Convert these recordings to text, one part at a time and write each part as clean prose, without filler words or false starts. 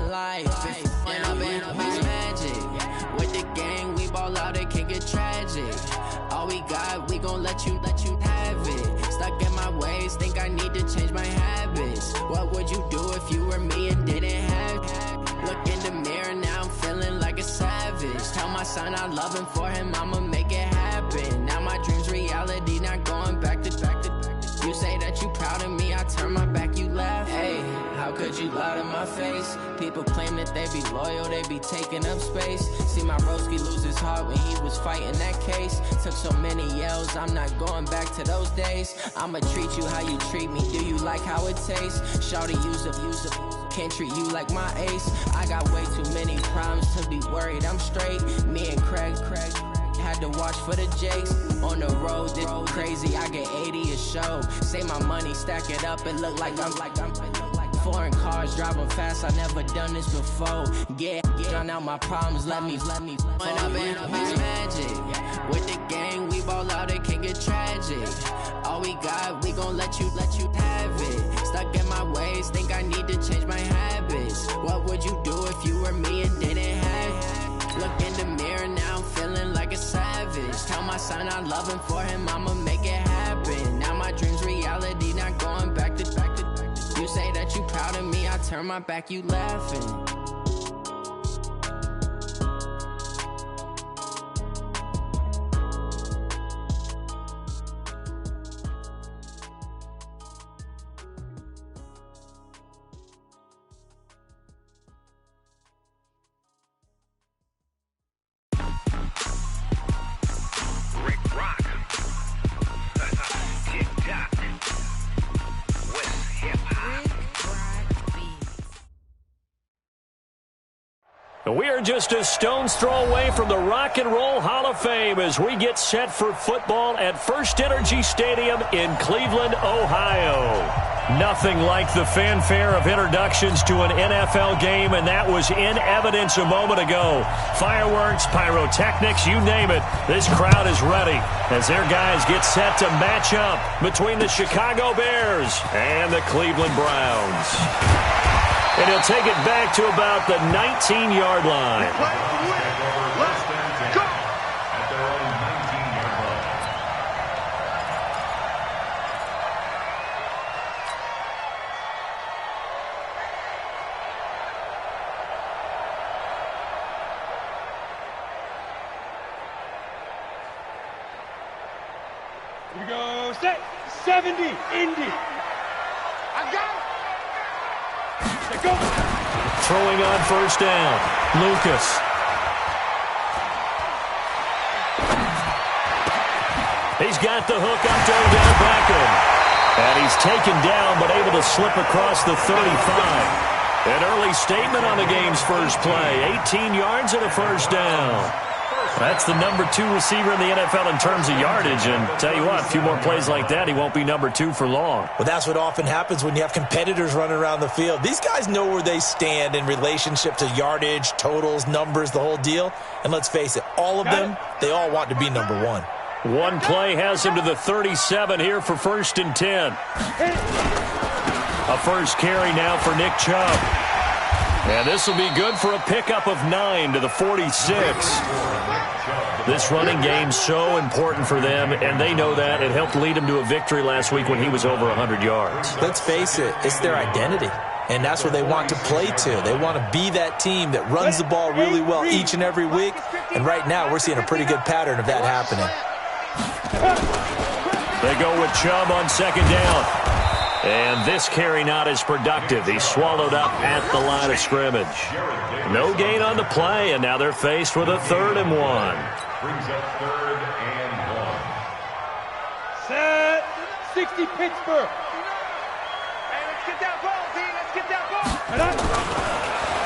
life. When I've been up, it's magic. With the gang, we ball out, it can get tragic. All we got, we gon' let you have it. Stuck in my ways, think I need to change my habits. What would you do if you were me and didn't have it? Look in the mirror, now I'm feeling like a savage. Tell my son I love him, for him I'ma make it happen. Now my dream's reality, not going back to. You say that you proud of me, I turn my back, you laugh. Hey, how could you lie to my face? People claim that they be loyal, they be taking up space. See my broski lose his heart when he was fighting that case. Took so many yells, I'm not going back to those days. I'ma treat you how you treat me, do you like how it tastes? Shawty, use up, can't treat you like my ace. I got way too many problems to be worried, I'm straight. Me and Craig had to watch for the Jakes. On the road, this crazy, I get 80 a show. Say my money, stack it up, it look like I'm foreign cars, driving fast, I never done this before. Yeah, drown out my problems, let me. When I've been up, it's magic. With the gang, we ball out, it can get tragic. All we got, we gon' let you have it. Stuck in my ways, think I need to change my habits. What would you do if you were me and didn't have it? Look in the mirror, now I'm feeling like a savage. Tell my son I love him, for him I'ma make it happen. Now my dream's reality, not going back to. You say that you proud of me, I turn my back, you laughing. We are just a stone's throw away from the Rock and Roll Hall of Fame as we get set for football at First Energy Stadium in Cleveland, Ohio. Nothing like the fanfare of introductions to an NFL game, and that was in evidence a moment ago. Fireworks, pyrotechnics, you name it. This crowd is ready as their guys get set to match up between the Chicago Bears and the Cleveland Browns. And he'll take it back to about the 19-yard line. Let's go! At their own 19-yard line. Here we go. Set. 70. Indy. I got it. Go. Throwing on first down, Lucas. He's got the hook up to Odell Beckham. And he's taken down, but able to slip across the 35. An early statement on the game's first play. 18 yards and a first down. That's the number 2 receiver in the NFL in terms of yardage. And tell you what, a few more plays like that, he won't be number 2 for long. Well, that's what often happens when you have competitors running around the field. These guys know where they stand in relationship to yardage, totals, numbers, the whole deal. And let's face it, all of them, they all want to be number 1. One play has him to the 37 here for 1st and 10. A first carry now for Nick Chubb. And this will be good for a pickup of 9 to the 46. This running game's so important for them, and they know that. It helped lead them to a victory last week when he was over 100 yards. Let's face it, it's their identity. And that's what they want to play to. They want to be that team that runs the ball really well each and every week. And right now, we're seeing a pretty good pattern of that happening. They go with Chubb on 2nd down. And this carry not as productive. He's swallowed up at the line of scrimmage. No gain on the play, and now they're faced with a 3rd and 1. Brings up 3rd and 1. Set. 60 Pittsburgh. Hey, let's get that ball, D. Let's get that ball.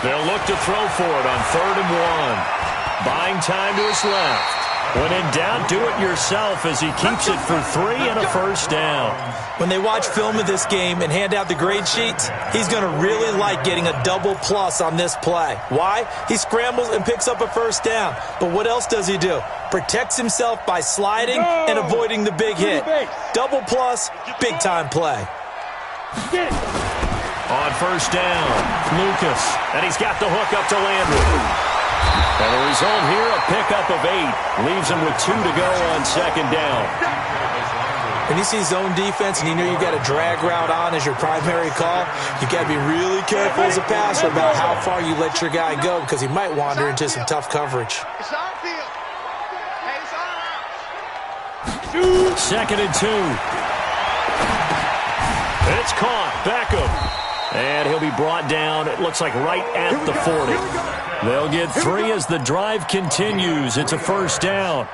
They'll look to throw for it on 3rd and 1. Buying time to his left. When in doubt, do it yourself as he keeps it for 3 and a first down. When they watch film of this game and hand out the grade sheets, he's going to really like getting a double plus on this play. Why? He scrambles and picks up a first down. But what else does he do? Protects himself by sliding and avoiding the big hit. Double plus, big-time play. On first down, Lucas. And he's got the hook up to Landry. And the result here, a pickup of 8. Leaves him with 2 to go on second down. When you see zone defense and you know you got a drag route on as your primary call, you got to be really careful as a passer about how far you let your guy go because he might wander into some tough coverage. Second and 2. It's caught. Beckham. And he'll be brought down, it looks like right at the 40. They'll get 3 as the drive continues. It's a first down.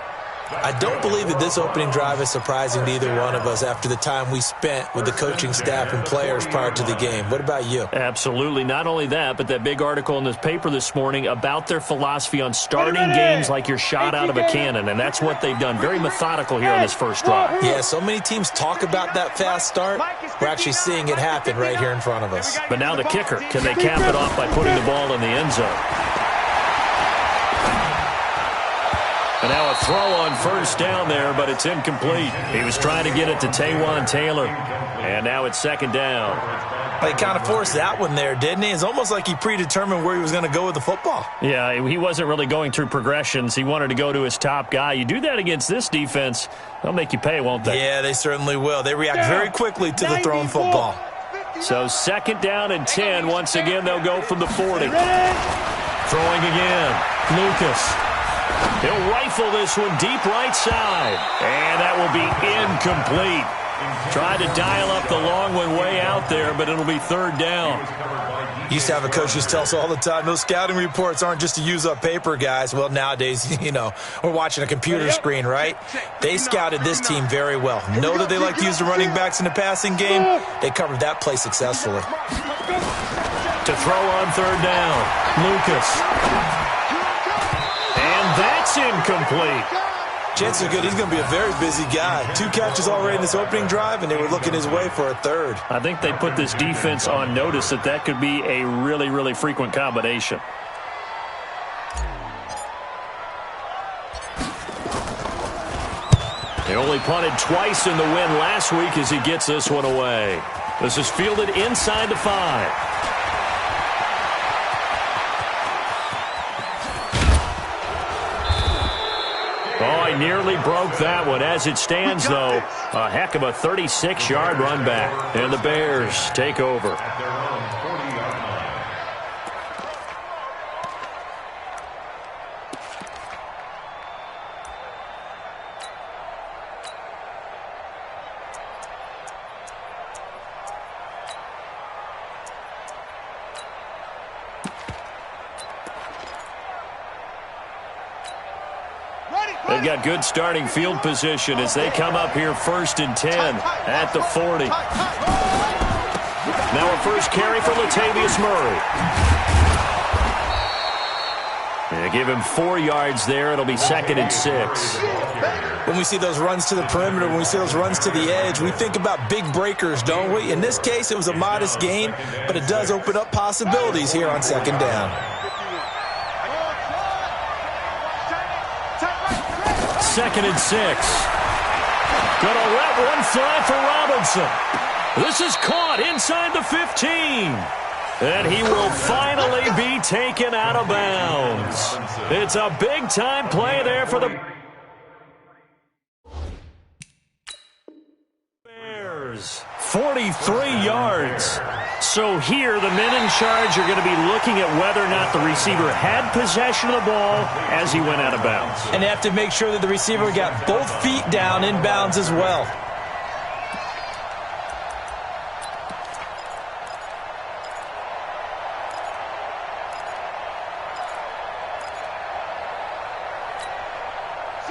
I don't believe that this opening drive is surprising to either one of us after the time we spent with the coaching staff and players prior to the game. What about you? Absolutely. Not only that, but that big article in this paper this morning about their philosophy on starting games like you're shot out of a cannon, and that's what they've done. Very methodical here on this first drive. Yeah, so many teams talk about that fast start. We're actually seeing it happen right here in front of us. But now the kicker. Can they cap it off by putting the ball in the end zone? And now a throw on first down there, but it's incomplete. He was trying to get it to Taywan Taylor. And now it's second down. He kind of forced that one there, didn't he? It's almost like he predetermined where he was going to go with the football. Yeah, he wasn't really going through progressions. He wanted to go to his top guy. You do that against this defense, they'll make you pay, won't they? Yeah, they certainly will. They react very quickly to the thrown football. So second down and 10. Once again, they'll go from the 40. Throwing again. Lucas. He'll rifle this one deep right side. And that will be incomplete. Tried to dial up the long one way out there, but it'll be third down. Used to have a coach who tell us all the time, those scouting reports aren't just to use up paper, guys. Well, nowadays, you know, we're watching a computer screen, right? They scouted this team very well. Know that they like to use the running backs in the passing game. They covered that play successfully. To throw on third down, Lucas. And that's incomplete. Chances are good he's going to be a very busy guy. 2 catches already in this opening drive, and they were looking his way for a third. I think they put this defense on notice that could be a really, really frequent combination. They only punted twice in the win last week as he gets this one away. This is fielded inside the 5. Oh, he nearly broke that one. As it stands, though, a heck of a 36-yard run back. And the Bears take over. They've got good starting field position as they come up here first and 10 at the 40. Now a first carry for Latavius Murray. They give him 4 yards there. It'll be second and 6. When we see those runs to the perimeter, when we see those runs to the edge, we think about big breakers, don't we? In this case, it was a modest gain, but it does open up possibilities here on second down. Second and 6. Gonna let one fly for Robinson. This is caught inside the 15. And he will finally be taken out of bounds. It's a big-time play there for the Bears. 43 yards. So here, the men in charge are going to be looking at whether or not the receiver had possession of the ball as he went out of bounds. And they have to make sure that the receiver got both feet down in bounds as well.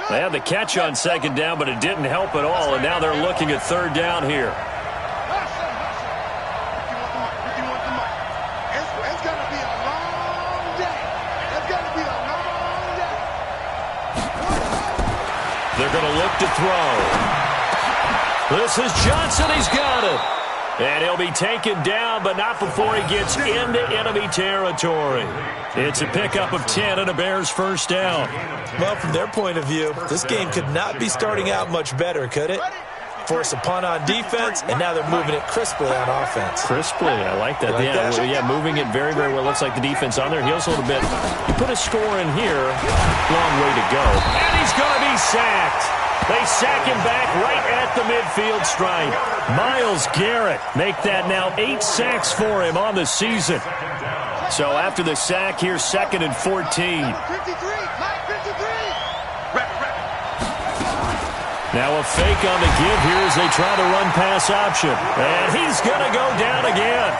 They had the catch on second down, but it didn't help at all, and now they're looking at third down here. They're going to look to throw. This is Johnson. He's got it. And he'll be taken down, but not before he gets into enemy territory. It's a pickup of 10 and a Bears first down. Well, from their point of view, this game could not be starting out much better, could it? force a punt on defense, and now they're moving it crisply on offense. Crisply, I like that. Yeah, moving it very, very well. Looks like the defense on their heels a little bit. You put a score in here, long way to go. And he's going to be sacked. They sack him back right at the midfield stripe. Myles Garrett make that now 8 sacks for him on the season. So after the sack, here's 2nd and 14. Now a fake on the give here as they try to run pass option. And he's going to go down again.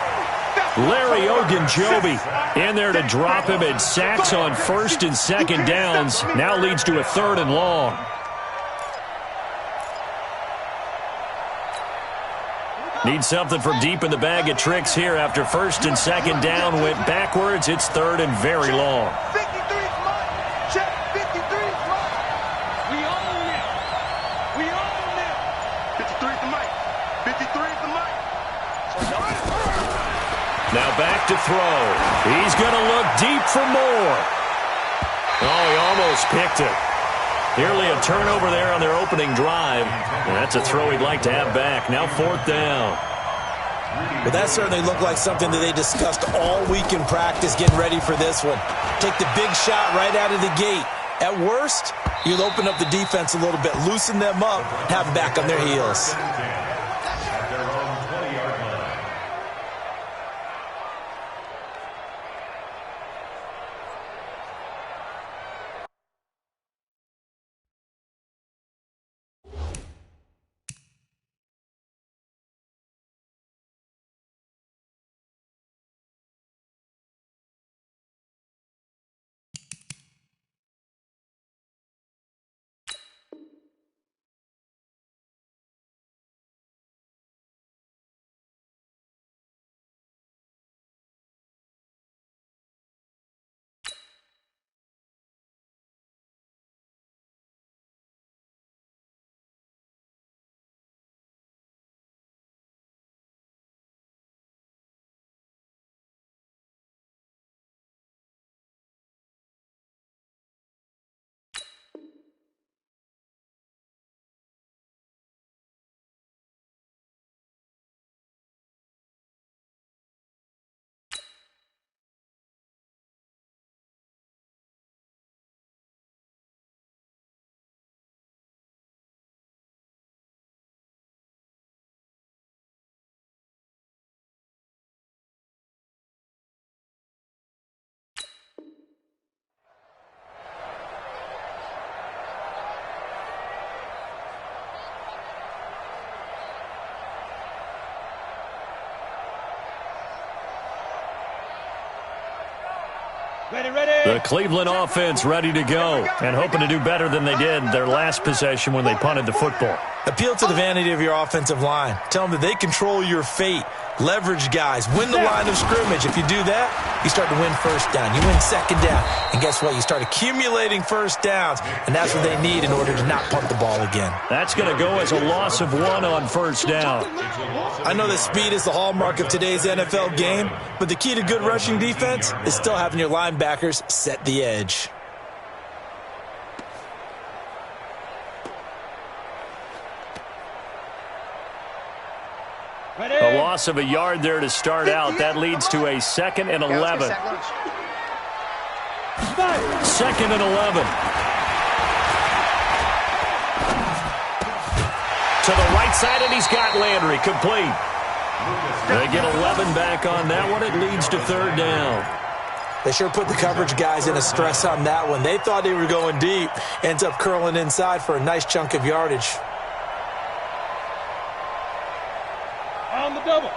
Larry Ogunjobi in there to drop him, and sacks on 1st and 2nd downs. Now leads to a 3rd and long. Need something from deep in the bag of tricks here after 1st and 2nd down went backwards. It's 3rd and very long. 53's mine. Check 53's mine. We own it. We own it. 53's the mic. 53's the mic. Now back to throw. He's going to look deep for more. Oh, he almost picked it. Nearly a turnover there on their opening drive. And that's a throw he'd like to have back. Now 4th down. Well, that certainly looked like something that they discussed all week in practice getting ready for this one. Take the big shot right out of the gate. At worst, you'll open up the defense a little bit, loosen them up, have them back on their heels. The Cleveland offense ready to go and hoping to do better than they did their last possession when they punted the football. Appeal to the vanity of your offensive line. Tell them that they control your fate. Leverage guys. Win the line of scrimmage. If you do that, you start to win 1st down. You win 2nd down. And guess what? You start accumulating 1st downs. And that's what they need in order to not punt the ball again. That's going to go as a loss of 1 on 1st down. I know that speed is the hallmark of today's NFL game, but the key to good rushing defense is still having your linebackers set the edge. A loss of a yard there to start out. That leads to a 2nd and 11. 2nd and 11. To the right side, and he's got Landry complete. They get 11 back on that one. It leads to 3rd down. They sure put the coverage guys in a stress on that one. They thought they were going deep. Ends up curling inside for a nice chunk of yardage. On the double.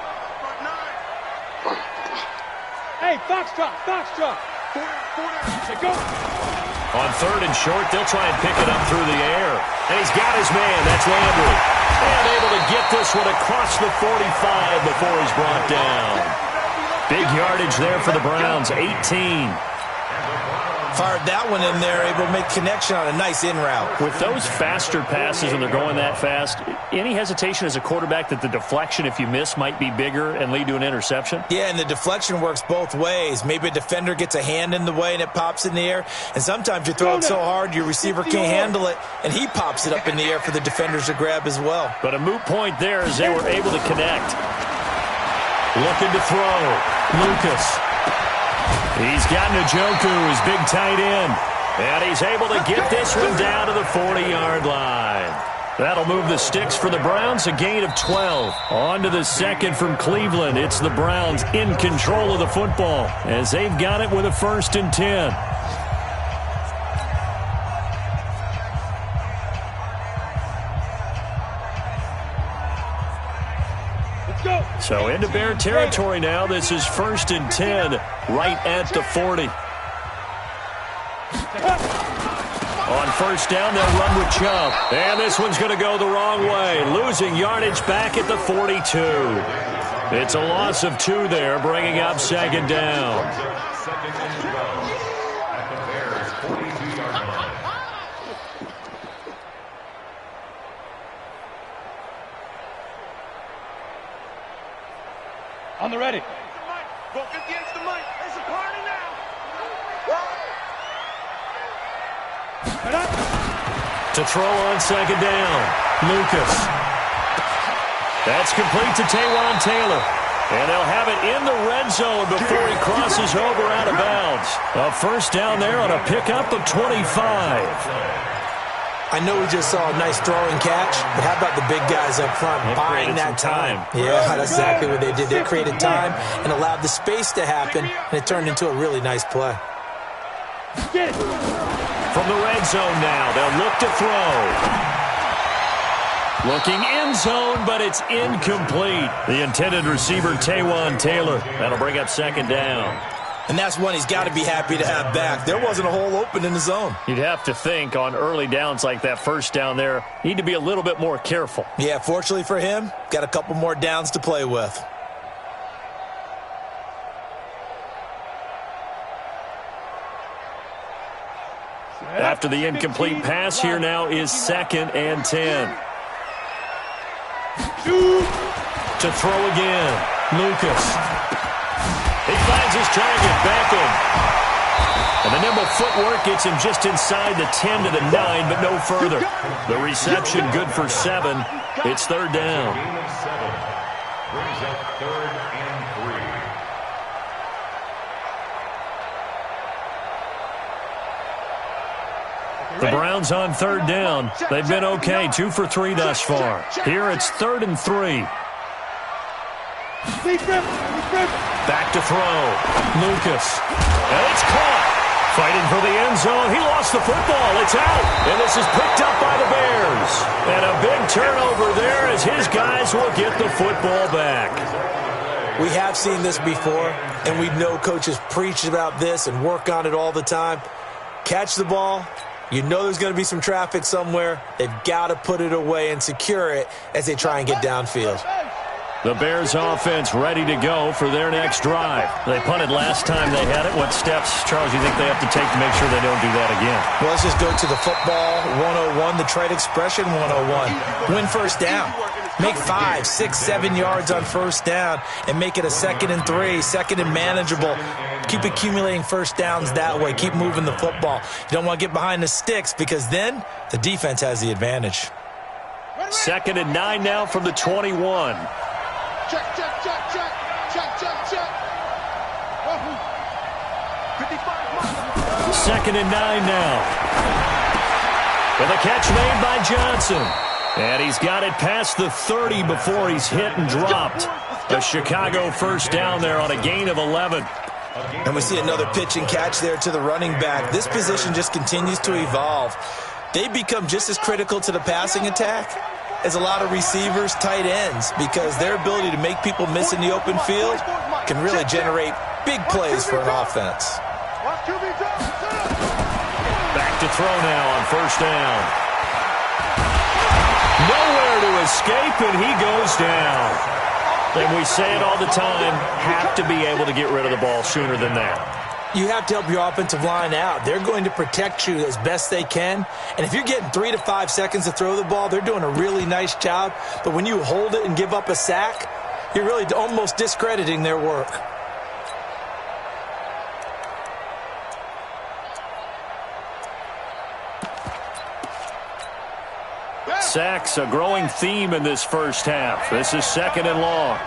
Hey, foxtrot. Go. On 3rd and short, they'll try and pick it up through the air. And he's got his man. That's Landry. And able to get this one across the 45 before he's brought down. Big yardage there for the Browns, 18. Fired that one in there, able to make connection on a nice in route. With those faster passes when they're going that fast, any hesitation as a quarterback that the deflection, if you miss, might be bigger and lead to an interception? Yeah, and the deflection works both ways. Maybe a defender gets a hand in the way and it pops in the air, and sometimes you throw it so hard your receiver can't handle it, and he pops it up in the air for the defenders to grab as well. But a moot point there as they were able to connect. Looking to throw. Lucas. He's got Njoku, his big tight end. And he's able to get this one down to the 40-yard line. That'll move the sticks for the Browns, a gain of 12. On to the second from Cleveland. It's the Browns in control of the football as they've got it with a 1st and 10. So into Bear territory now. This is 1st and 10, right at the 40. On 1st down, they'll run with Chubb. And this one's going to go the wrong way, losing yardage back at the 42. It's a loss of 2 there, bringing up 2nd down. On the ready. Go against the mic. It's a party now. To throw on 2nd down, Lucas. That's complete to Taywan Taylor. And they'll have it in the red zone before he crosses over out of bounds. A 1st down there on a pickup of 25. I know we just saw a nice throwing catch, but how about the big guys up front buying that time? Yeah, that's exactly what they did. They created time and allowed the space to happen, and it turned into a really nice play. From the red zone now, they'll look to throw. Looking end zone, but it's incomplete. The intended receiver, Taywan Taylor. That'll bring up 2nd down. And that's one he's got to be happy to have back. There wasn't a hole open in the zone. You'd have to think on early downs like that 1st down there, need to be a little bit more careful. Yeah, fortunately for him, got a couple more downs to play with. After the incomplete pass, here now is 2nd and 10. To throw again, Lucas. He finds his target, Beckham. And the nimble footwork gets him just inside the 10 to the 9, but no further. The reception good for 7. It's 3rd down. Gain of 7. Brings up 3rd and 3. The Browns on 3rd down. They've been okay, 2 for 3 thus far. Here it's 3rd and 3. Back to throw. Lucas. And it's caught. Fighting for the end zone. He lost the football. It's out. And this is picked up by the Bears. And a big turnover there as his guys will get the football back. We have seen this before, and we know coaches preach about this and work on it all the time. Catch the ball. You know there's going to be some traffic somewhere. They've got to put it away and secure it as they try and get downfield. The Bears offense ready to go for their next drive. They punted last time they had it. What steps, Charles, do you think they have to take to make sure they don't do that again? Well, let's just go to the football 101, the trade expression 101. Win 1st down. Make 5, 6, 7 yards on 1st down and make it a 2nd and 3, 2nd and manageable. Keep accumulating 1st downs that way. Keep moving the football. You don't want to get behind the sticks because then the defense has the advantage. 2nd and 9 now from the 21. Check, check, check, check. Check, check, check. 55. 2nd and 9 now. With a catch made by Johnson. And he's got it past the 30 before he's hit and dropped. A Chicago 1st down there on a gain of 11. And we see another pitch and catch there to the running back. This position just continues to evolve. They become just as critical to the passing attack as a lot of receivers, tight ends, because their ability to make people miss in the open field can really generate big plays for an offense. Back to throw now on 1st down. Nowhere to escape, and he goes down. And we say it all the time, have to be able to get rid of the ball sooner than that. You have to help your offensive line out. They're going to protect you as best they can. And if you're getting 3 to 5 seconds to throw the ball, they're doing a really nice job. But when you hold it and give up a sack, you're really almost discrediting their work. Sacks, a growing theme in this first half. This is 2nd and long.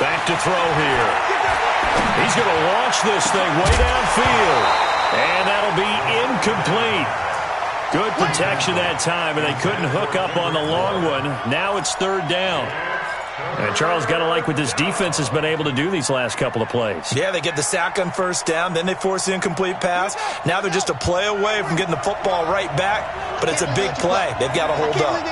Back to throw here. He's going to launch this thing way downfield. And that'll be incomplete. Good protection that time, and they couldn't hook up on the long one. Now it's 3rd down. And Charles, got to like what this defense has been able to do these last couple of plays. Yeah, they get the sack on 1st down, then they force the incomplete pass. Now they're just a play away from getting the football right back, but it's a big play. They've got to hold up.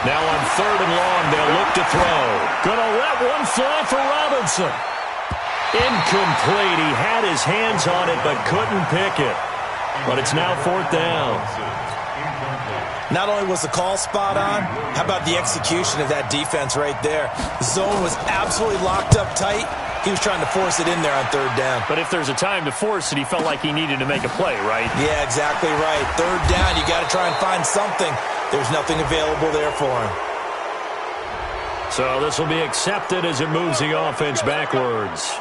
Now on 3rd and long, they'll look to throw. Gonna let one fly for Robinson. Incomplete. He had his hands on it, but couldn't pick it. But it's now 4th down. Not only was the call spot on, how about the execution of that defense right there? The zone was absolutely locked up tight. He was trying to force it in there on 3rd down. But if there's a time to force it, he felt like he needed to make a play, right? Yeah, exactly right. 3rd down, you got to try and find something. There's nothing available there for him. So this will be accepted as it moves the offense backwards.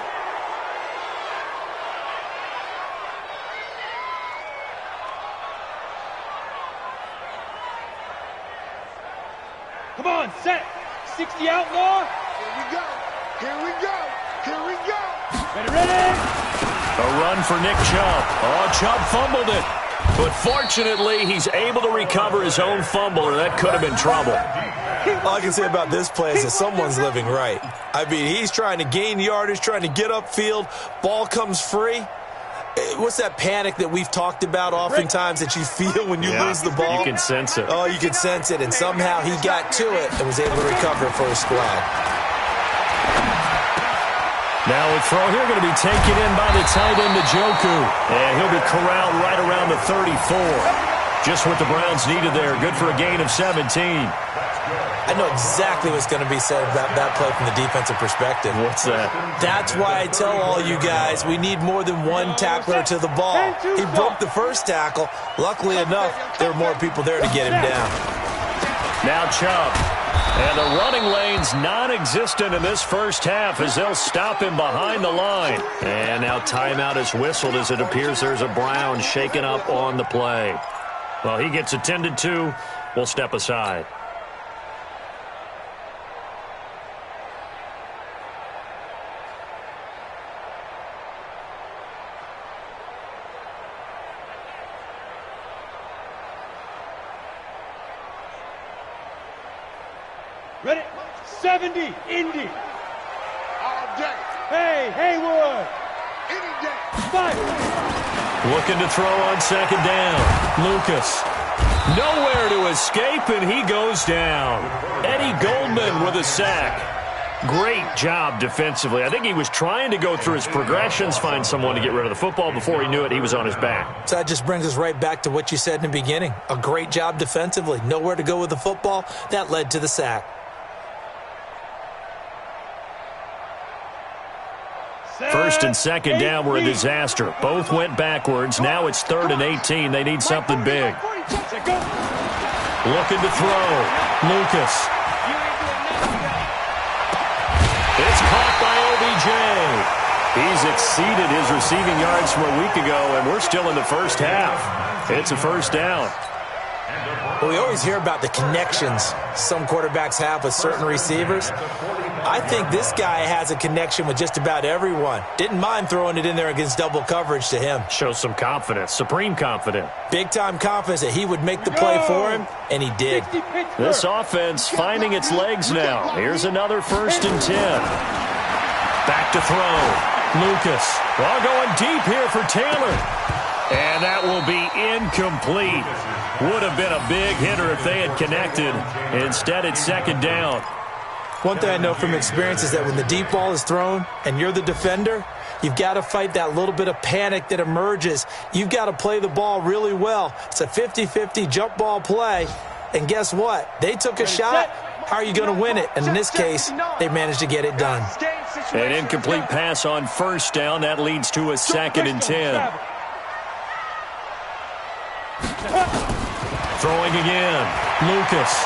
Come on, set. 60 outlaw. Here we go. Here we go. Here we go. Ready. A run for Nick Chubb. Oh, Chubb fumbled it. But fortunately, he's able to recover his own fumble, or that could have been trouble. All I can say about this play is that someone's living right. I mean, he's trying to gain yardage, trying to get upfield. Ball comes free. What's that panic that we've talked about oftentimes that you feel when you lose the ball? You can sense it. Oh, you can sense it. And somehow he got to it and was able to recover for his squad. Now a throw here going to be taken in by the tight end, Njoku. And he'll be corralled right around the 34. Just what the Browns needed there. Good for a gain of 17. I know exactly what's going to be said about that play from the defensive perspective. What's that? That's why I tell all you guys we need more than one tackler to the ball. He broke the first tackle. Luckily enough, there were more people there to get him down. Now Chubb. And the running lane's non-existent in this first half as they'll stop him behind the line. And now timeout is whistled as it appears there's a Brown shaken up on the play. Well, he gets attended to. We'll step aside. Ready. 70, Indy. All day. Hey, Haywood. Any day. Fight. Looking to throw on 2nd down. Lucas. Nowhere to escape, and he goes down. Eddie Goldman with a sack. Great job defensively. I think he was trying to go through his progressions, find someone to get rid of the football. Before he knew it, he was on his back. So that just brings us right back to what you said in the beginning. A great job defensively. Nowhere to go with the football. That led to the sack. 1st and 2nd down were a disaster. Both went backwards. Now it's 3rd and 18. They need something big. Looking to throw. Lucas. It's caught by OBJ. He's exceeded his receiving yards from a week ago, and we're still in the first half. It's a 1st down. Well, we always hear about the connections some quarterbacks have with certain receivers. I think this guy has a connection with just about everyone. Didn't mind throwing it in there against double coverage to him. Shows some confidence, supreme confidence. Big-time confidence that he would make the play for him, and he did. This offense finding its legs now. Here's another 1st and 10. Back to throw. Lucas. Ball going deep here for Taylor. And that will be incomplete. Would have been a big hitter if they had connected. Instead, it's 2nd down. One thing I know from experience is that when the deep ball is thrown and you're the defender, you've got to fight that little bit of panic that emerges. You've got to play the ball really well. It's a 50-50 jump ball play. And guess what? They took a shot. how are you going to win it? And in this case, they managed to get it done. An incomplete pass on first down. That leads to a 2nd and 10. Throwing again. Lucas.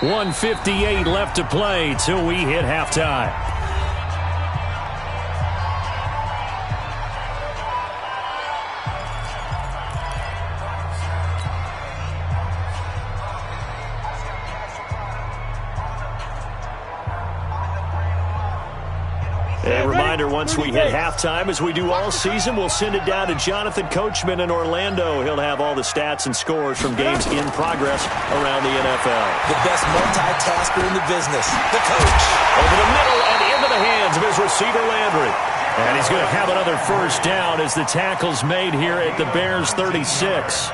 1:58 left to play till we hit halftime. A reminder, once we hit halftime, as we do all season, we'll send it down to Jonathan Coachman in Orlando. He'll have all the stats and scores from games in progress around the NFL. The best multitasker in the business, the coach. Over the middle and into the hands of his receiver, Landry. And he's going to have another first down as the tackle's made here at the Bears' 36.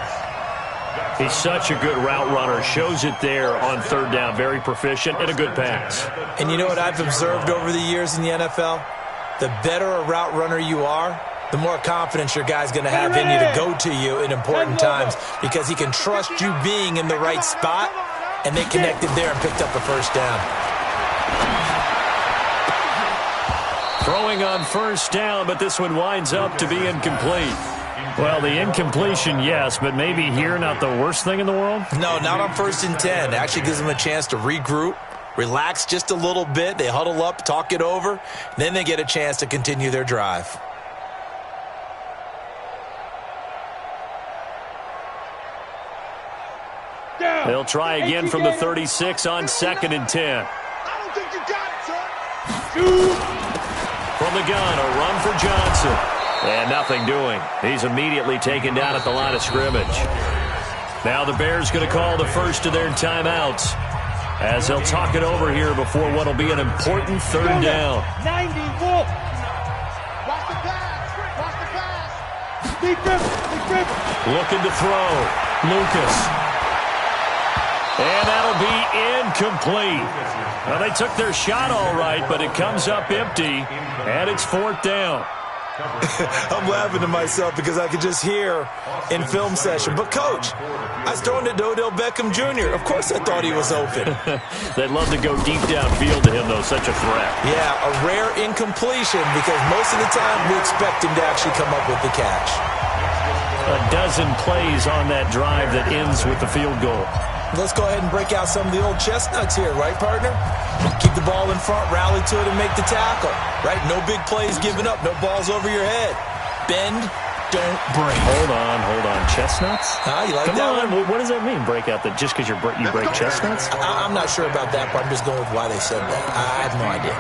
He's such a good route runner. Shows it there on third down. Very proficient and a good pass. And you know what I've observed over the years in the NFL? The better a route runner you are, the more confidence your guy's going to have in you to go to you in important times because he can trust you being in the right spot, and they connected there and picked up a first down. Throwing on first down, but this one winds up to be incomplete. Well, the incompletion, yes, but maybe here not the worst thing in the world? No, not on 1st and 10. It actually gives them a chance to regroup, relax just a little bit. They huddle up, talk it over, then they get a chance to continue their drive. They'll try again from the 36 on 2nd and 10. I don't think you got it, son. From the gun, a run for Johnson. And nothing doing. He's immediately taken down at the line of scrimmage. Now the Bears going to call the first of their timeouts as they'll talk it over here before what will be an important third down. 90, Wolf. Watch the pass. Watch the pass. Big grip. Looking to throw. Lucas. And that'll be incomplete. Well, they took their shot all right, but it comes up empty, and it's 4th down. I'm laughing to myself because I could just hear in film session. But, Coach, I was throwing it to Odell Beckham Jr. Of course I thought he was open. They'd love to go deep downfield to him, though. Such a threat. Yeah, a rare incompletion because most of the time we expect him to actually come up with the catch. A dozen plays on that drive that ends with the field goal. Let's go ahead and break out some of the old chestnuts here, right, partner? Keep the ball in front, rally to it, and make the tackle, right? No big plays given up, no balls over your head. Bend, don't break. Hold on. Chestnuts? You like Come that on. one? What does that mean, break out? Just because you break chestnuts? I'm not sure about that part. I'm just going with why they said that. I have no idea.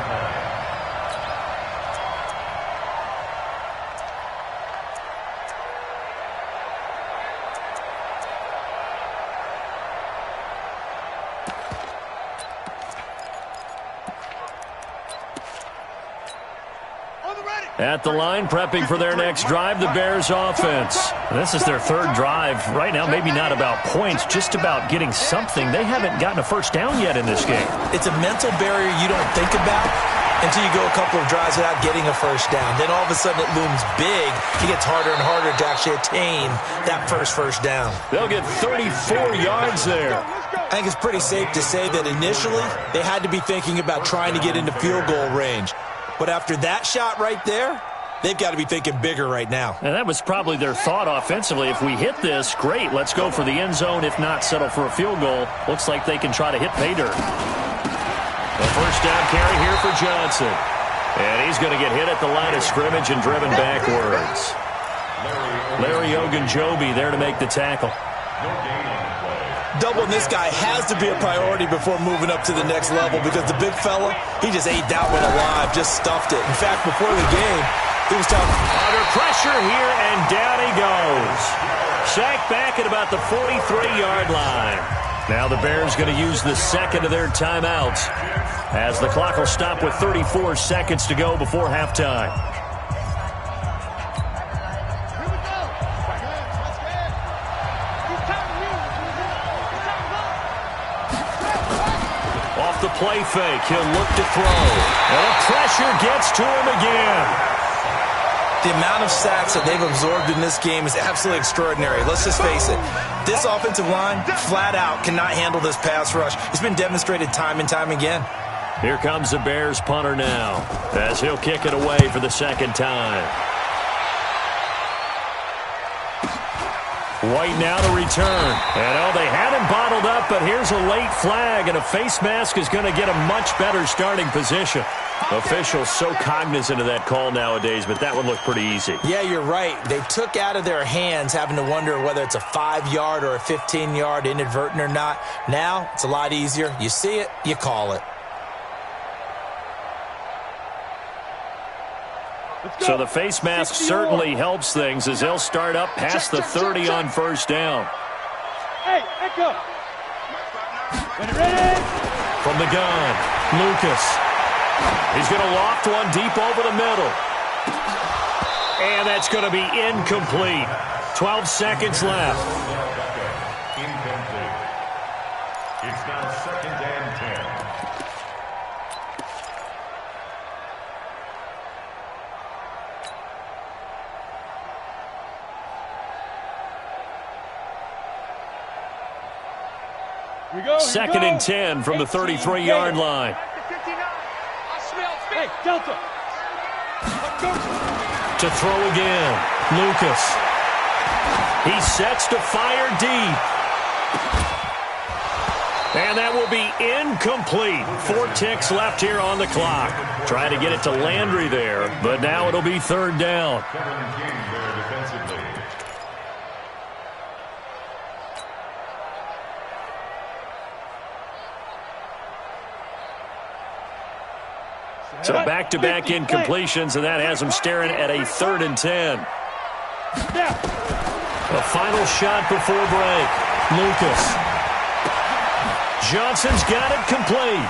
At the line, prepping for their next drive, the Bears offense. This is their third drive. Right now, maybe not about points, just about getting something. They haven't gotten a first down yet in this game. It's a mental barrier you don't think about until you go a couple of drives without getting a first down. Then all of a sudden it looms big. It gets harder and harder to actually attain that first down. They'll get 34 yards there. I think it's pretty safe to say that initially they had to be thinking about trying to get into field goal range. But after that shot right there, they've got to be thinking bigger right now. And that was probably their thought offensively. If we hit this, great. Let's go for the end zone. If not, settle for a field goal. Looks like they can try to hit pay dirt. A first down carry here for Johnson. And he's going to get hit at the line of scrimmage and driven backwards. Larry Ogunjobi there to make the tackle. Doubling this guy has to be a priority before moving up to the next level because the big fella, he just ate that one alive, just stuffed it. In fact, before the game, he was talking. Under pressure here, and down he goes. Sacked back at about the 43-yard line. Now the Bears going to use the second of their timeouts as the clock will stop with 34 seconds to go before halftime. The play fake, he'll look to throw. And the pressure gets to him again. The amount of sacks that they've absorbed in this game is absolutely extraordinary. Let's just face it. This offensive line, flat out, cannot handle this pass rush. It's been demonstrated time and time again. Here comes the Bears punter now, as he'll kick it away for the second time. White now to return. And, they had him bottled up, but here's a late flag, and a face mask is going to get a much better starting position. Officials so cognizant of that call nowadays, but that one looked pretty easy. Yeah, you're right. They took out of their hands having to wonder whether it's a 5-yard or a 15-yard inadvertent or not. Now, it's a lot easier. You see it, you call it. So the face mask certainly helps things as they'll start up past the 30 on first down. Hey, echo. Ready? From the gun, Lucas. He's going to loft one deep over the middle. And that's going to be incomplete. 12 seconds left. Incomplete. It's now 2nd and 10. We go, 2nd and 10 from the 33-yard line. Hey, Delta. To throw again, Lucas. He sets to fire deep. And that will be incomplete. 4 ticks left here on the clock. Trying to get it to Landry there, but now it'll be 3rd down. Kevin King there defensively. So back-to-back incompletions, and that has him staring at a 3rd and 10. A final shot before break. Lucas. Johnson's got it complete.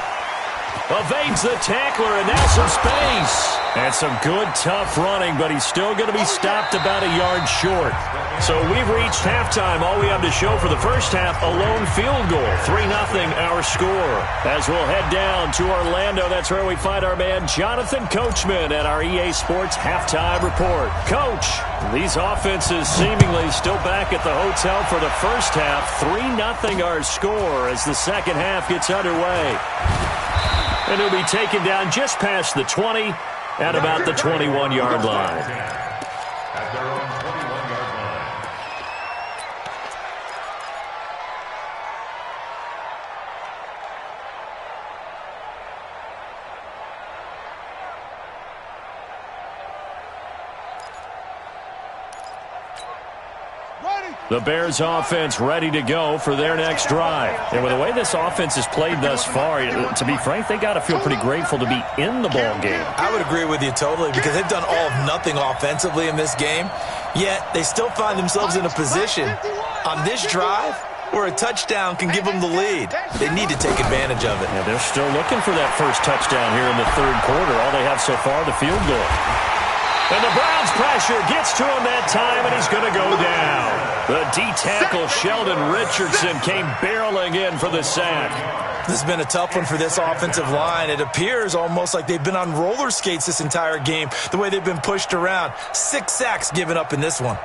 Evades the tackler, and now some space. And some good, tough running, but he's still going to be stopped about a yard short. So we've reached halftime. All we have to show for the first half, a lone field goal. 3-0 our score. As we'll head down to Orlando, that's where we find our man Jonathan Coachman at our EA Sports Halftime Report. Coach, these offenses seemingly still back at the hotel for the first half. 3-0 our score as the second half gets underway. And he'll be taken down just past the 20 at about the 21-yard line. At their own 21-yard line. The Bears offense ready to go for their next drive. And with the way this offense has played thus far, to be frank, they got to feel pretty grateful to be in the ball game. I would agree with you totally because they've done all of nothing offensively in this game, yet they still find themselves in a position on this drive where a touchdown can give them the lead. They need to take advantage of it. Yeah, they're still looking for that first touchdown here in the 3rd quarter. All they have so far, the field goal. And the Browns' pressure gets to him that time, and he's going to go down. The D-tackle, Sheldon Richardson, came barreling in for the sack. This has been a tough one for this offensive line. It appears almost like they've been on roller skates this entire game, the way they've been pushed around. 6 sacks given up in this one.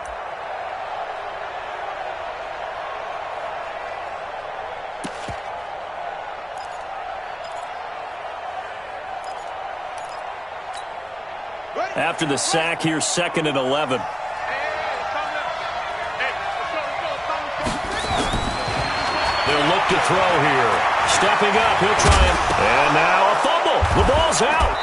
After the sack, here's 2nd and 11. They'll look to throw here. Stepping up, he'll try it. And now a fumble. The ball's out.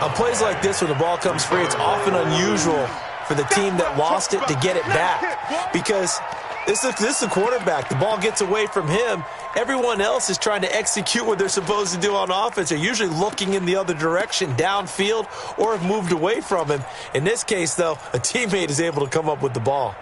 On plays like this, when the ball comes free, it's often unusual for the team that lost it to get it back. Because this is the quarterback. The ball gets away from him. Everyone else is trying to execute what they're supposed to do on offense. They're usually looking in the other direction, downfield, or have moved away from him. In this case, though, a teammate is able to come up with the ball.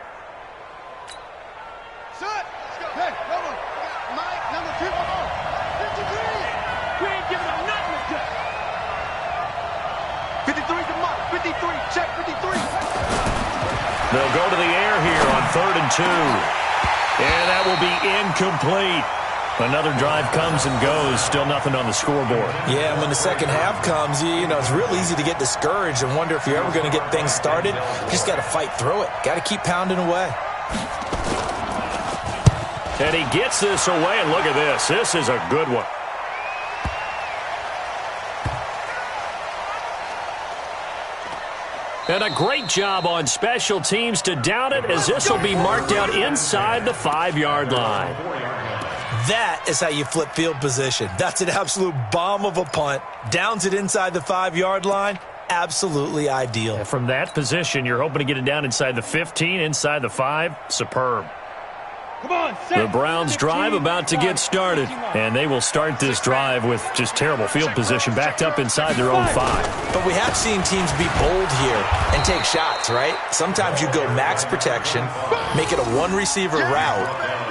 They'll go to the air here on 3rd and 2. And that will be incomplete. Another drive comes and goes, still nothing on the scoreboard. Yeah, and when the second half comes, you know, it's real easy to get discouraged and wonder if you're ever going to get things started. You just got to fight through it. Got to keep pounding away. And he gets this away, and look at this. This is a good one. And a great job on special teams to down it, as this will be marked out inside the 5-yard line. That is how you flip field position. That's an absolute bomb of a punt. Downs it inside the 5-yard line. Absolutely ideal. And from that position, you're hoping to get it down inside the 15, inside the 5. Superb. Come on, The Browns drive about to get started, and they will start this drive with just terrible field position backed up inside their own 5. But we have seen teams be bold here and take shots, right? Sometimes you go max protection, make it a one-receiver route,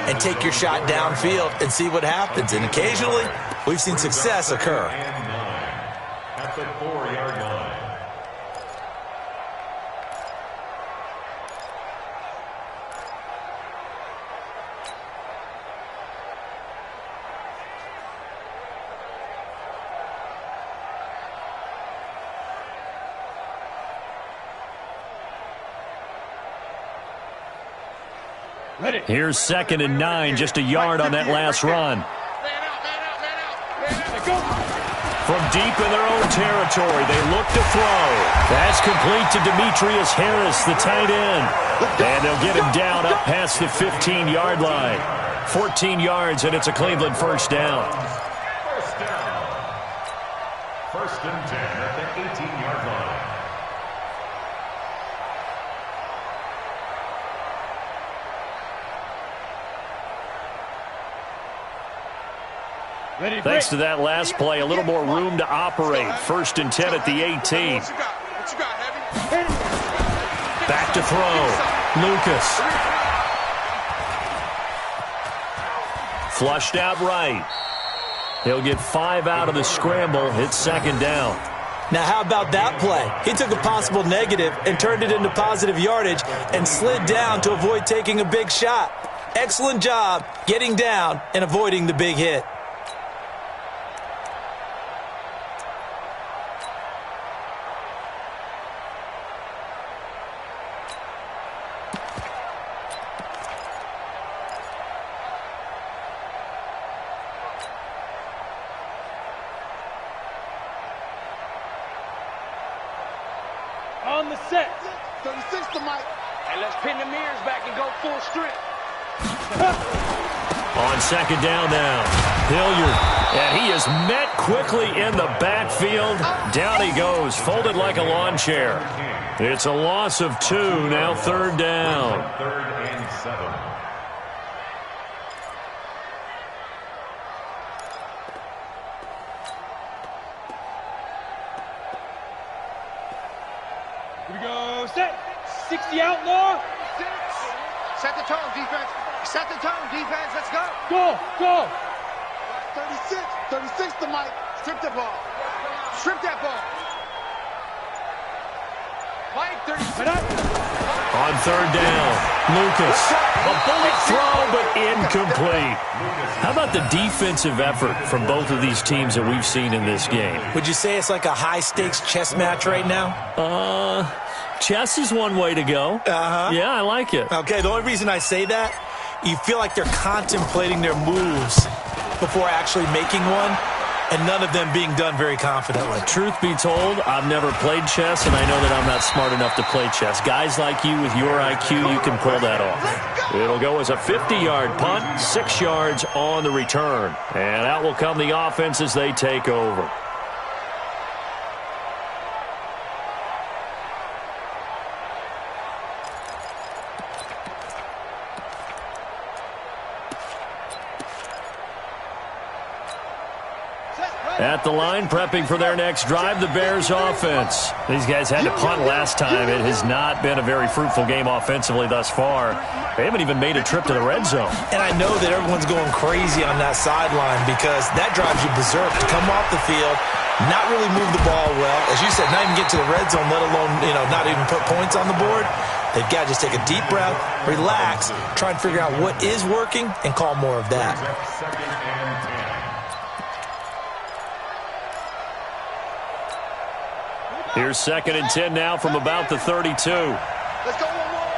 and take your shot downfield and see what happens. And occasionally, we've seen success occur. At the 4-yard line. Here's 2nd and 9, just a yard on that last run. From deep in their own territory, they look to throw. That's complete to Demetrius Harris, the tight end. And they'll get him down up past the 15-yard line. 14 yards, and it's a Cleveland first down. First down. 1st and 10 at the 18-yard line. Thanks to that last play, a little more room to operate. 1st and 10 at the 18. Back to throw. Lucas. Flushed out right. He'll get 5 out of the scramble. Hits 2nd down. Now, how about that play? He took a possible negative and turned it into positive yardage and slid down to avoid taking a big shot. Excellent job getting down and avoiding the big hit. On the set. 36 to Mike. And let's pin the mirrors back and go full strip. On 2nd down now, Hilliard, and he is met quickly in the backfield. Down he goes, folded like a lawn chair. It's a loss of 2, now 3rd down. 3rd and 7. Here we go, set. 60 outlaw. Set the tone, defense. Set the tone, defense. Let's go. Go. 36. 36 to Mike. Strip the ball. Strip that ball. Mike, 36. On 3rd down, Lucas. A bullet throw, but incomplete. How about the defensive effort from both of these teams that we've seen in this game? Would you say it's like a high-stakes chess match right now? Chess is one way to go. Yeah, I like it. Okay, the only reason I say that, you feel like they're contemplating their moves before actually making one, and none of them being done very confidently. Truth be told, I've never played chess, and I know that I'm not smart enough to play chess. Guys like you with your IQ, you can pull that off. It'll go as a 50-yard punt, 6 yards on the return. And out will come the offense as they take over. At the line, prepping for their next drive, the Bears offense. These guys had to punt last time. It has not been a very fruitful game offensively thus far. They haven't even made a trip to the red zone. And I know that everyone's going crazy on that sideline because that drives you berserk to come off the field, not really move the ball well. As you said, not even get to the red zone, let alone, not even put points on the board. They've got to just take a deep breath, relax, try and figure out what is working, and call more of that. Here's 2nd and 10 now from about the 32. Let's go one more.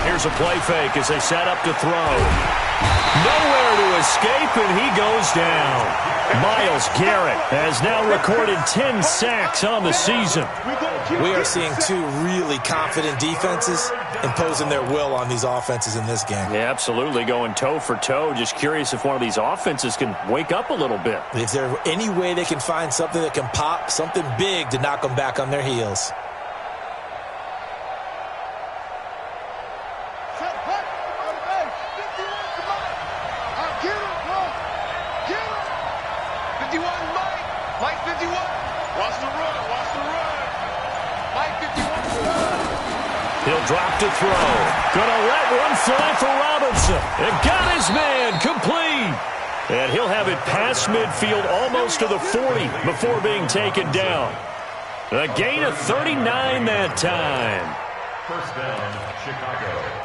Here's a play fake as they set up to throw. Nowhere to escape, and he goes down. Myles Garrett has now recorded 10 sacks on the season. We are seeing two really confident defenses imposing their will on these offenses in this game. Yeah, absolutely, going toe for toe. Just curious if one of these offenses can wake up a little bit. If there's any way they can find something that can pop, something big to knock them back on their heels. He'll drop to throw. Gonna let one fly for Robinson. And got his man complete. And he'll have it past midfield almost to the 40 before being taken down. A gain of 39 that time. First down, Chicago.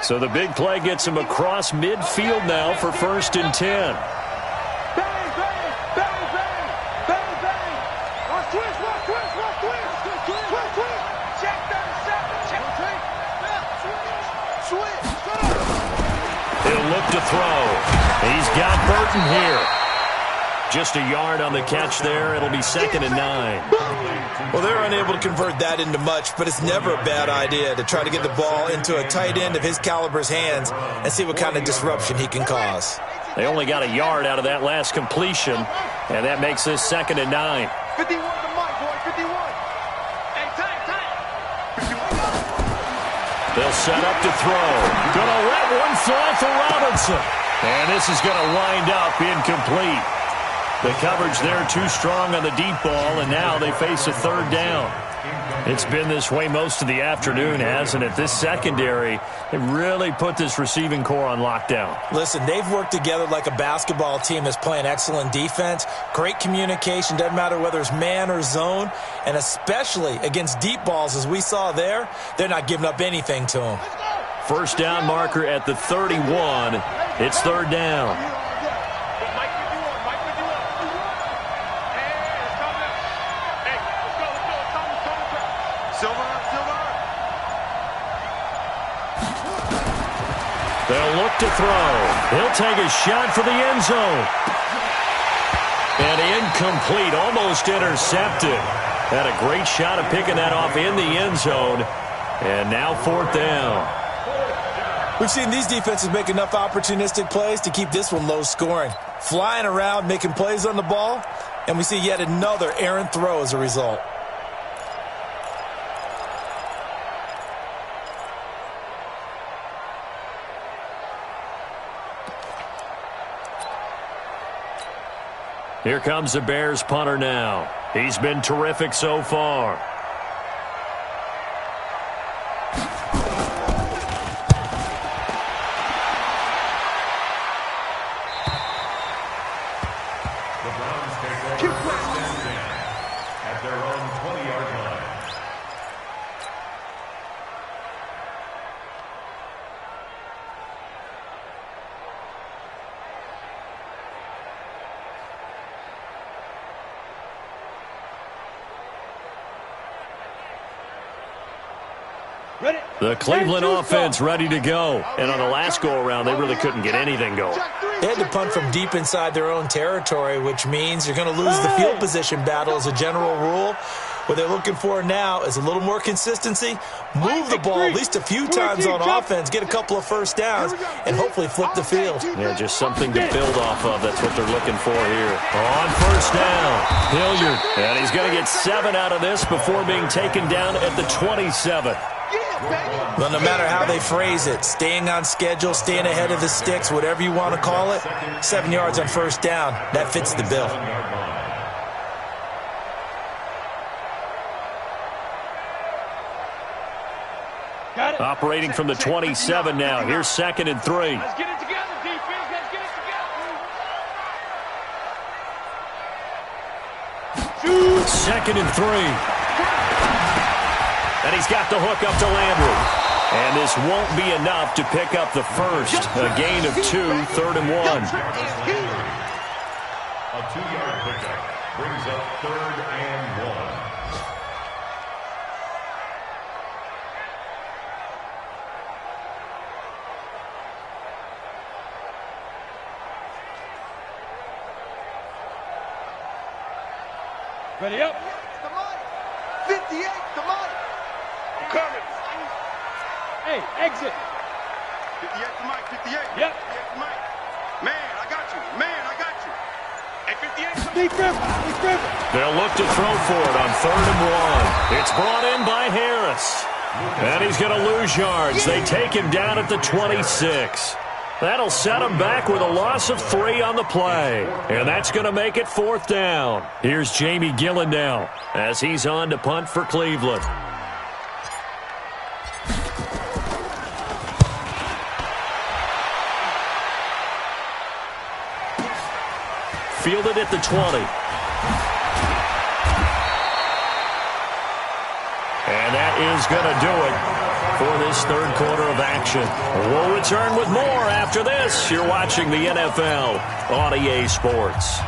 So the big play gets him across midfield now for 1st and 10. Bang, bang, bang, bang, bang, bang. Watch twist, watch twist, watch twist. Twist, twist. Check 37, check. Switch. He'll look to throw. He's got Burton here. Just a yard on the catch there. It'll be 2nd and 9. Well, they're unable to convert that into much, but it's never a bad idea to try to get the ball into a tight end of his caliber's hands and see what kind of disruption he can cause. They only got a yard out of that last completion, and that makes this 2nd and 9. 51 to Mike, boy, 51. Hey, tight. 51. They'll set up to throw. Gonna let one fly for Robinson. And this is gonna wind up incomplete. The coverage there too strong on the deep ball, and now they face a 3rd down. It's been this way most of the afternoon, hasn't it? This secondary, they really put this receiving core on lockdown. Listen, they've worked together like a basketball team that's playing excellent defense. Great communication, doesn't matter whether it's man or zone, and especially against deep balls as we saw there, they're not giving up anything to them. First down marker at the 31. It's 3rd down. They'll look to throw. He'll take a shot for the end zone. And incomplete, almost intercepted. Had a great shot of picking that off in the end zone. And now 4th down. We've seen these defenses make enough opportunistic plays to keep this one low scoring. Flying around, making plays on the ball, and we see yet another errant throw as a result. Here comes the Bears punter now. He's been terrific so far. The Browns take over first and 10 at their own 20-yard line. The Cleveland offense ready to go. And on the last go-around, they really couldn't get anything going. They had to punt from deep inside their own territory, which means you're going to lose the field position battle as a general rule. What they're looking for now is a little more consistency, move the ball at least a few times on offense, get a couple of first downs, and hopefully flip the field. Yeah, just something to build off of. That's what they're looking for here. On first down, Hilliard. And he's going to get 7 out of this before being taken down at the 27. Well, no matter how they phrase it, staying on schedule, staying ahead of the sticks, whatever you want to call it, 7 yards on first down, that fits the bill. Got it. Operating from the 27 now. Here's 2nd and 3. Let's get it together, defense. Let's get it together. 2nd and 3. And he's got the hook up to Landry. And this won't be enough to pick up the first. A gain of 2, 3rd and 1. A 2-yard pickup brings up 3rd and 1. Ready up. 58 to Mike. I'm coming. Hey, exit. 58 to Mike. 58. Yep. 58 to Mike. Man, I got you. Man, I got you. Hey, 58 to Deep river. They'll look to throw for it on 3rd and 1. It's brought in by Harris. And he's going to lose yards. They take him down at the 26. That'll set him back with a loss of 3 on the play. And that's going to make it 4th down. Here's Jamie Gillen now as he's on to punt for Cleveland. Fielded at the 20. And that is going to do it for this 3rd quarter of action. We'll return with more after this. You're watching the NFL on EA Sports.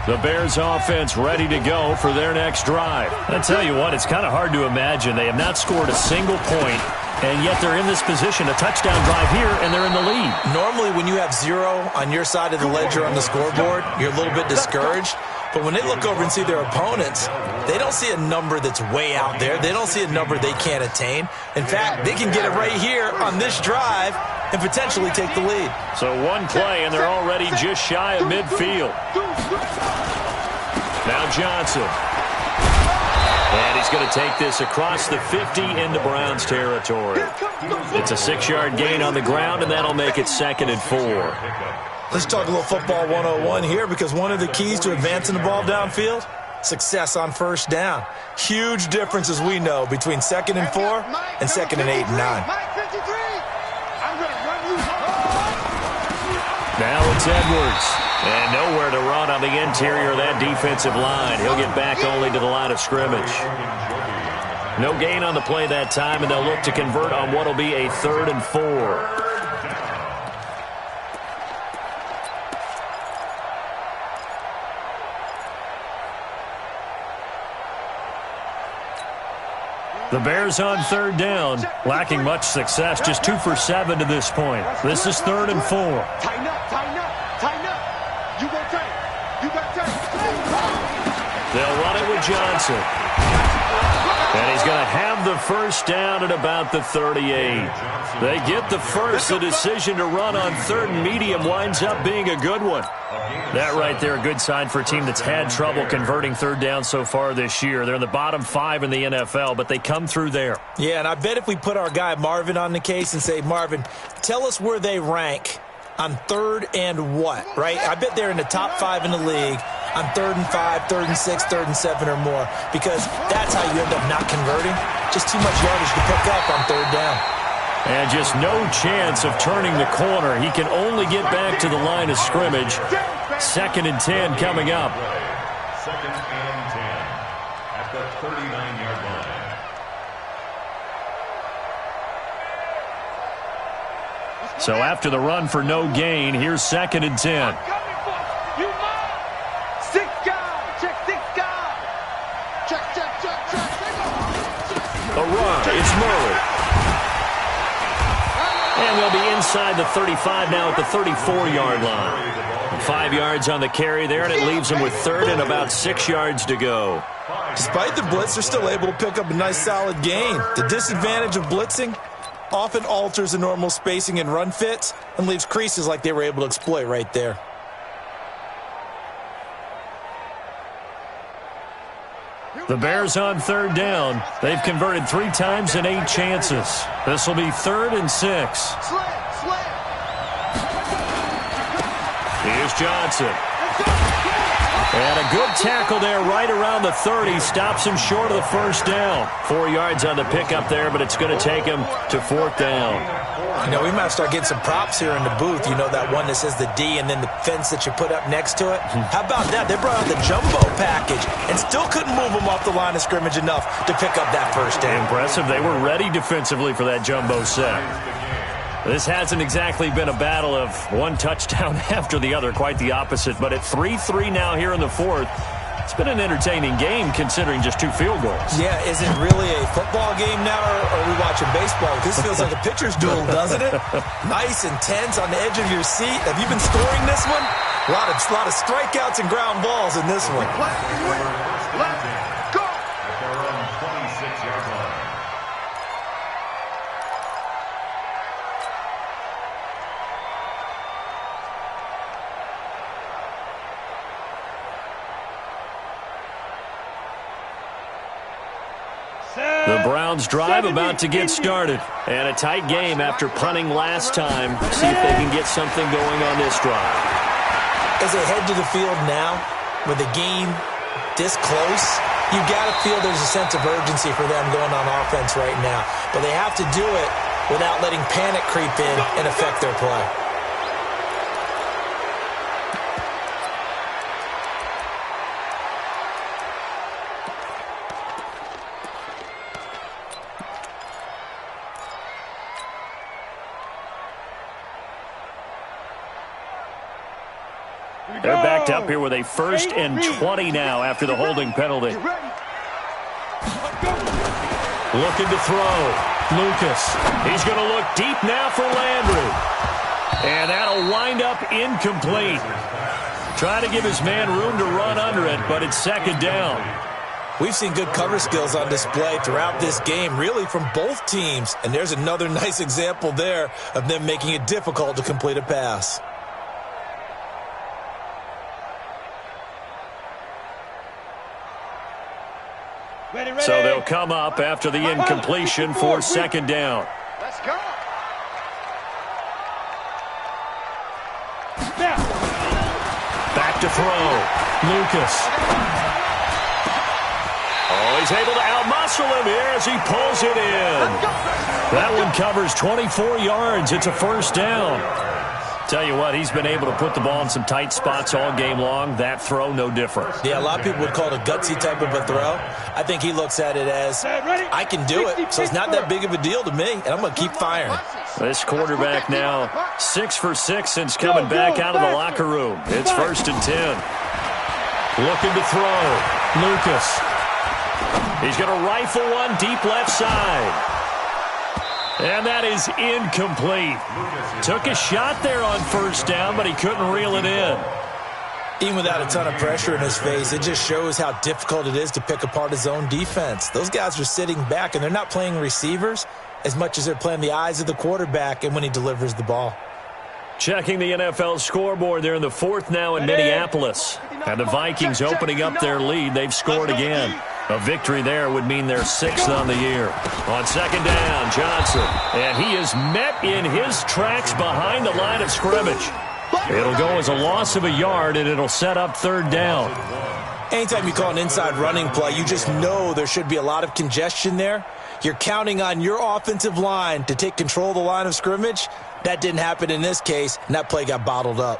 The Bears offense ready to go for their next drive. I tell you what, it's kind of hard to imagine. They have not scored a single point, and yet they're in this position, a touchdown drive here, and they're in the lead. Normally, when you have 0 on your side of the ledger on the scoreboard, you're a little bit discouraged. But when they look over and see their opponents, they don't see a number that's way out there. They don't see a number they can't attain. In fact, they can get it right here on this drive and potentially take the lead. So one play, and they're already just shy of midfield. Now Johnson. And he's going to take this across the 50 into Browns territory. It's a 6-yard gain on the ground, and that'll make it 2nd and 4. Let's talk a little football 101 here, because one of the keys to advancing the ball downfield, success on 1st down. Huge difference, as we know, between 2nd and 4 and 2nd and 8 and 9. Now it's Edwards. And nowhere to run on the interior of that defensive line. He'll get back only to the line of scrimmage. No gain on the play that time, and they'll look to convert on what will be a 3rd and 4. The Bears on 3rd down, lacking much success, just 2 for 7 to this point. This is 3rd and 4. Tighten up. You go tight. You got tight. They'll run it with Johnson. And he's going to have the 1st down at about the 38. They get the first. The decision to run on 3rd and medium winds up being a good one. That right there, a good sign for a team that's had trouble converting 3rd down so far this year. They're in the bottom 5 in the NFL, but they come through there. Yeah, and I bet if we put our guy Marvin on the case and say, Marvin, tell us where they rank on 3rd and what, right? I bet they're in the top 5 in the league on 3rd and 5, 3rd and 6, 3rd and 7 or more, because that's how you end up not converting. Just too much yardage to pick up on 3rd down. And just no chance of turning the corner. He can only get back to the line of scrimmage. 2nd and 10 coming up. 2nd and 10 at the 39-yard line. So after the run for no gain, here's 2nd and 10. 6 guys. Check 6 guys. Check. A run. It's Murray. And they'll be inside the 35 now at the 34-yard line. 5 yards on the carry there, and it leaves them with 3rd and about 6 yards to go. Despite the blitz, they're still able to pick up a nice solid gain. The disadvantage of blitzing often alters the normal spacing and run fits and leaves creases like they were able to exploit right there. The Bears on 3rd down. They've converted 3 times in 8 chances. This will be 3rd and 6. Slam. Here's Johnson. And a good tackle there right around the 30. Stops him short of the first down. 4 yards on the pickup there, but it's going to take him to 4th down. You know, we might start getting some props here in the booth. You know, that one that says the D and then the fence that you put up next to it? How about that? They brought out the jumbo package and still couldn't move them off the line of scrimmage enough to pick up that first down. Impressive. They were ready defensively for that jumbo set. This hasn't exactly been a battle of one touchdown after the other, quite the opposite. But at 3-3 now here in the 4th, it's been an entertaining game considering just 2 field goals. Yeah, is it really a football game now, or are we watching baseball? This feels like a pitcher's duel, doesn't it? Nice and tense on the edge of your seat. Have you been scoring this one? A lot of strikeouts and ground balls in this one. Let's go! At their own 26-yard line. The Browns drive about to get started. And a tight game after punting last time. See if they can get something going on this drive. As they head to the field now, with the game this close, you got to feel there's a sense of urgency for them going on offense right now. But they have to do it without letting panic creep in and affect their play. They're backed up here with a 1st and 20 now after the holding penalty. Looking to throw. Lucas. He's going to look deep now for Landry. And that'll wind up incomplete. Trying to give his man room to run under it, but it's 2nd down. We've seen good cover skills on display throughout this game, really from both teams. And there's another nice example there of them making it difficult to complete a pass. So they'll come up after the incompletion for 2nd down. Let's go! Back to throw. Lucas. Oh, he's able to outmuscle him here as he pulls it in. That one covers 24 yards. It's a 1st down. Tell you what, he's been able to put the ball in some tight spots all game long. That throw, no different. Yeah, a lot of people would call it a gutsy type of a throw. I think he looks at it as, I can do it, so it's not that big of a deal to me, and I'm going to keep firing. This quarterback now 6 for 6 since coming back out of the locker room. It's 1st and 10. Looking to throw. Lucas. He's going to rifle one deep left side. And that is incomplete. Took a shot there on 1st down, but he couldn't reel it in. Even without a ton of pressure in his face, it just shows how difficult it is to pick apart his own defense. Those guys are sitting back, and they're not playing receivers as much as they're playing the eyes of the quarterback and when he delivers the ball. Checking the NFL scoreboard, they're in the 4th now in Minneapolis. And the Vikings opening up their lead. They've scored again. A victory there would mean they're 6th on the year. On 2nd down, Johnson. And he is met in his tracks behind the line of scrimmage. It'll go as a loss of a yard, and it'll set up 3rd down. Anytime you call an inside running play, you just know there should be a lot of congestion there. You're counting on your offensive line to take control of the line of scrimmage. That didn't happen in this case, and that play got bottled up.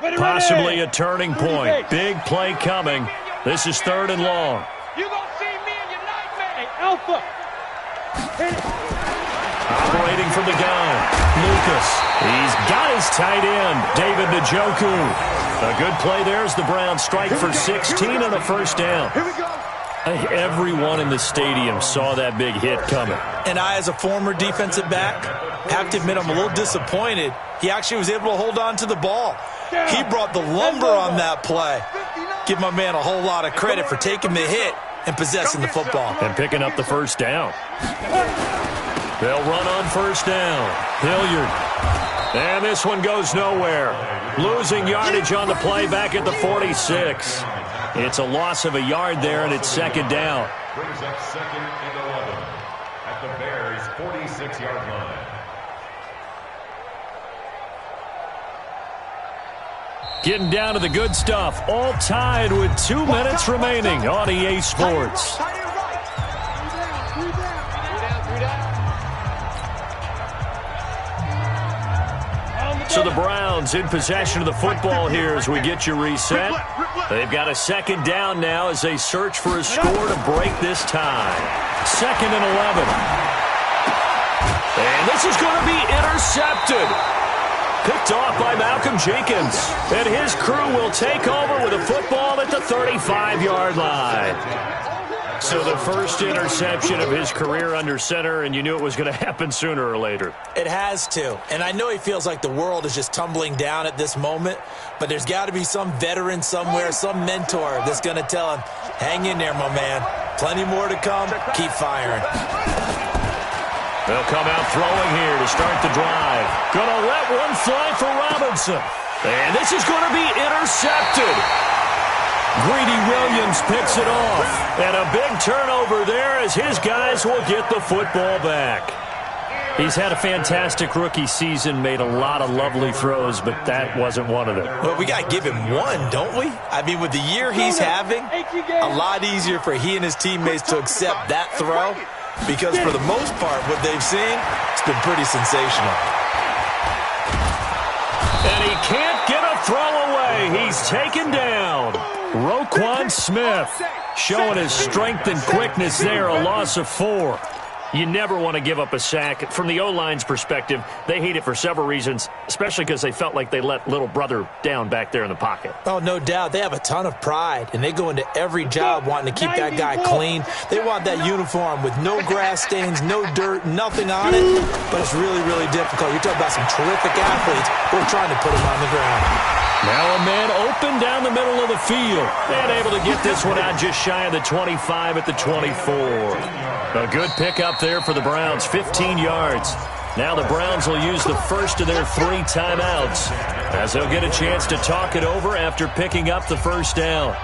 Possibly a turning point. Big play coming. This is 3rd and long. You gonna see me in your nightmare. Hey, Alpha. Hit it. Operating from the gun. Lucas. He's got his tight end, David Njoku. A good play there as the Browns strike for 16 on a 1st down. Here we go! I think everyone in the stadium saw that big hit coming. And I, as a former defensive back, have to admit I'm a little disappointed. He actually was able to hold on to the ball. He brought the lumber on that play. Give my man a whole lot of credit for taking the hit and possessing the football. And picking up the 1st down. They'll run on 1st down. Hilliard. And this one goes nowhere. Losing yardage on the play back at the 46. It's a loss of a yard there, and it's 2nd down. Brings up 2nd and 11 at the Bears' 46-yard line. Getting down to the good stuff. All tied with 2 minutes remaining on EA Sports. So the Browns in possession of the football here as we get you reset. They've got a second down now as they search for a score to break this tie. 2nd and 11. And this is going to be intercepted. Picked off by Malcolm Jenkins. And his crew will take over with a football at the 35-yard line. So the first interception of his career under center, and you knew it was going to happen sooner or later. It has to. And I know he feels like the world is just tumbling down at this moment, but there's got to be some veteran somewhere, some mentor that's going to tell him, hang in there, my man. Plenty more to come. Keep firing. They'll come out throwing here to start the drive. Gonna let one fly for Robinson. And this is going to be intercepted. Greedy Williams picks it off. And a big turnover there as his guys will get the football back. He's had a fantastic rookie season, made a lot of lovely throws, but that wasn't one of them. Well, we got to give him one, don't we? I mean, with the year he's having, a lot easier for he and his teammates to accept that throw. Because for the most part, what they've seen, it's been pretty sensational. And he can't get a throw away. He's taken down. Roquan Smith showing his strength and quickness there, a loss of 4. You never want to give up a sack. From the O-line's perspective, they hate it for several reasons, especially because they felt like they let little brother down back there in the pocket. Oh, no doubt. They have a ton of pride, and they go into every job wanting to keep that guy clean. They want that uniform with no grass stains, no dirt, nothing on it, but it's really, really difficult. You're talking about some terrific athletes. We're trying to put him on the ground. Now a man open down the middle of the field. And able to get this one out just shy of the 25 at the 24. A good pickup there for the Browns, 15 yards. Now the Browns will use the first of their 3 timeouts as they'll get a chance to talk it over after picking up the first down.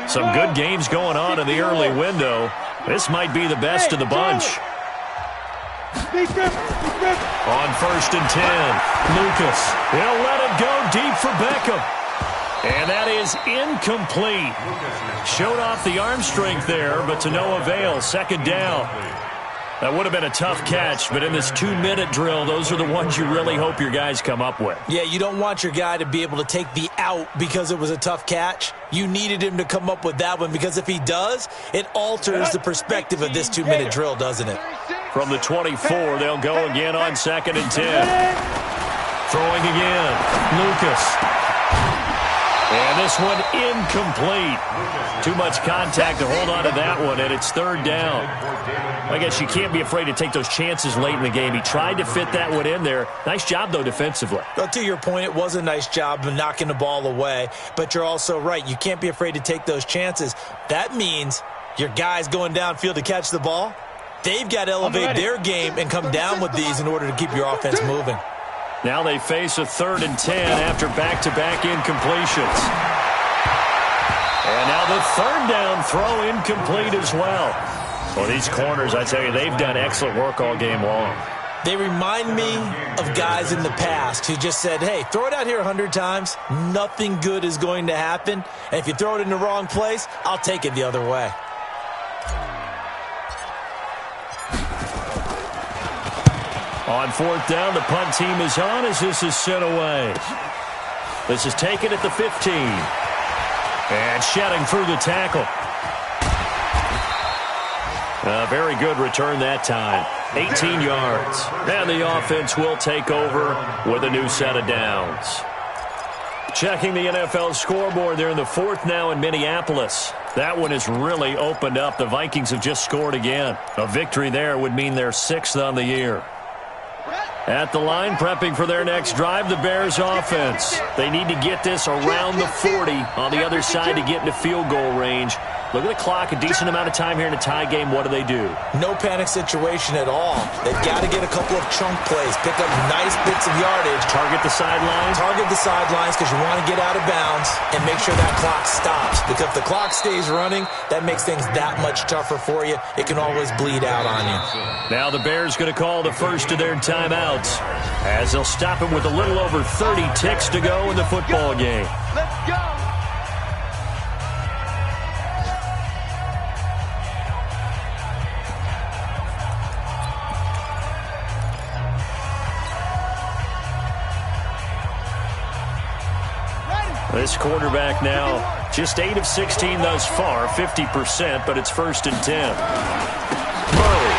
Some good games going on in the early window. This might be the best of the bunch. On 1st and 10, Lucas. He'll let it go deep for Beckham. And that is incomplete. Showed off the arm strength there, but to no avail. 2nd down. That would have been a tough catch, but in this 2-minute drill, those are the ones you really hope your guys come up with. Yeah, you don't want your guy to be able to take the out because it was a tough catch. You needed him to come up with that one because if he does, it alters the perspective of this 2-minute drill, doesn't it? From the 24, they'll go again on 2nd and 10. Throwing again, Lucas. And this one incomplete. Too much contact to hold on to that one, and it's 3rd down. I guess you can't be afraid to take those chances late in the game. He tried to fit that one in there. Nice job, though, defensively. Well, to your point, it was a nice job of knocking the ball away, but you're also right. You can't be afraid to take those chances. That means your guys going downfield to catch the ball, they've got to elevate their game and come down with these in order to keep your offense moving. Now they face a 3rd and 10 after back-to-back incompletions. And now the 3rd down throw incomplete as well. Well, these corners, I tell you, they've done excellent work all game long. They remind me of guys in the past who just said, hey, throw it out here 100 times. Nothing good is going to happen. And if you throw it in the wrong place, I'll take it the other way. On 4th down, the punt team is on as this is sent away. This is taken at the 15. And shedding through the tackle. A very good return that time. 18 yards. And the offense will take over with a new set of downs. Checking the NFL scoreboard there in the 4th now in Minneapolis. That one has really opened up. The Vikings have just scored again. A victory there would mean they're 6th on the year. At the line, prepping for their next drive, the Bears offense. They need to get this around the 40 on the other side to get into field goal range. Look at the clock, a decent amount of time here in a tie game. What do? No panic situation at all. They've got to get a couple of chunk plays, pick up nice bits of yardage. Target the sidelines? Target the sidelines because you want to get out of bounds and make sure that clock stops. Because if the clock stays running, that makes things that much tougher for you. It can always bleed out on you. Now the Bears going to call the first of their timeouts as they'll stop it with a little over 30 ticks to go in the football game. Let's go. This quarterback now just 8 of 16 thus far, 50%, but it's 1st and 10. Murray,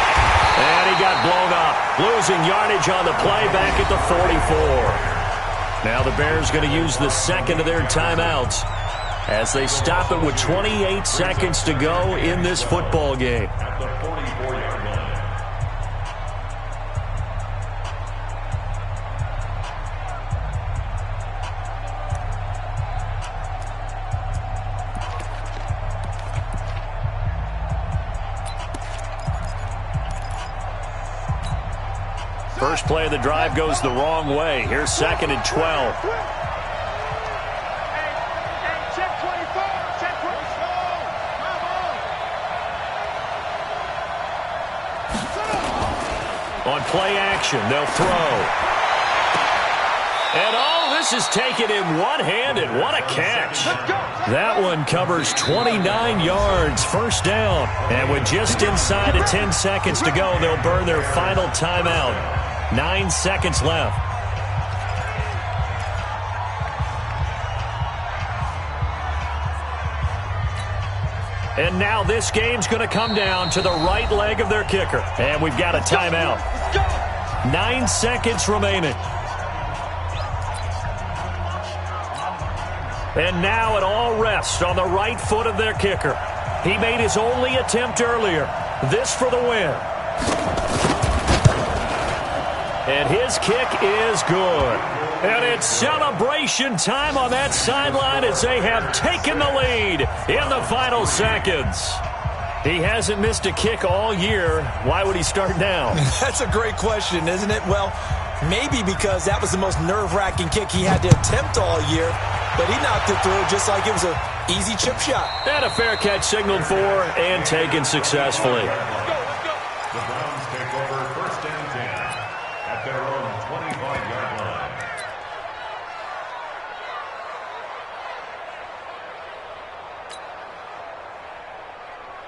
and he got blown up, losing yardage on the play back at the 44. Now the Bears going to use the second of their timeouts as they stop it with 28 seconds to go in this football game. At the 44-yard line. First play of the drive goes the wrong way. Here's 2nd and 12. Hey, check 24. Check 24. On play action, they'll throw. And this is taken in one-handed. What a catch. That one covers 29 yards, 1st down. And with just inside of 10 seconds to go, they'll burn their final timeout. 9 seconds left. And now this game's going to come down to the right leg of their kicker. And we've got a timeout. 9 seconds remaining. And now it all rests on the right foot of their kicker. He made his only attempt earlier. This for the win. And his kick is good. And it's celebration time on that sideline as they have taken the lead in the final seconds. He hasn't missed a kick all year. Why would he start now? That's a great question, isn't it? Well, maybe because that was the most nerve-wracking kick he had to attempt all year, but he knocked it through just like it was an easy chip shot. And a fair catch signaled for and taken successfully. The Browns take over 1st and 10 at their own 25-yard line.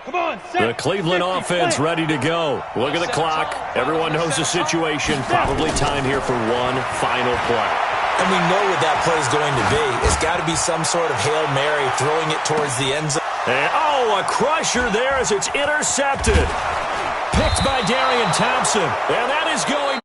Come on, The Cleveland offense ready to go. Look at the clock. Everyone knows the situation. Probably time here for one final play. And we know what that play is going to be. It's got to be some sort of Hail Mary, throwing it towards the end zone. And, a crusher there as it's intercepted. Picked by Darian Thompson. And that is going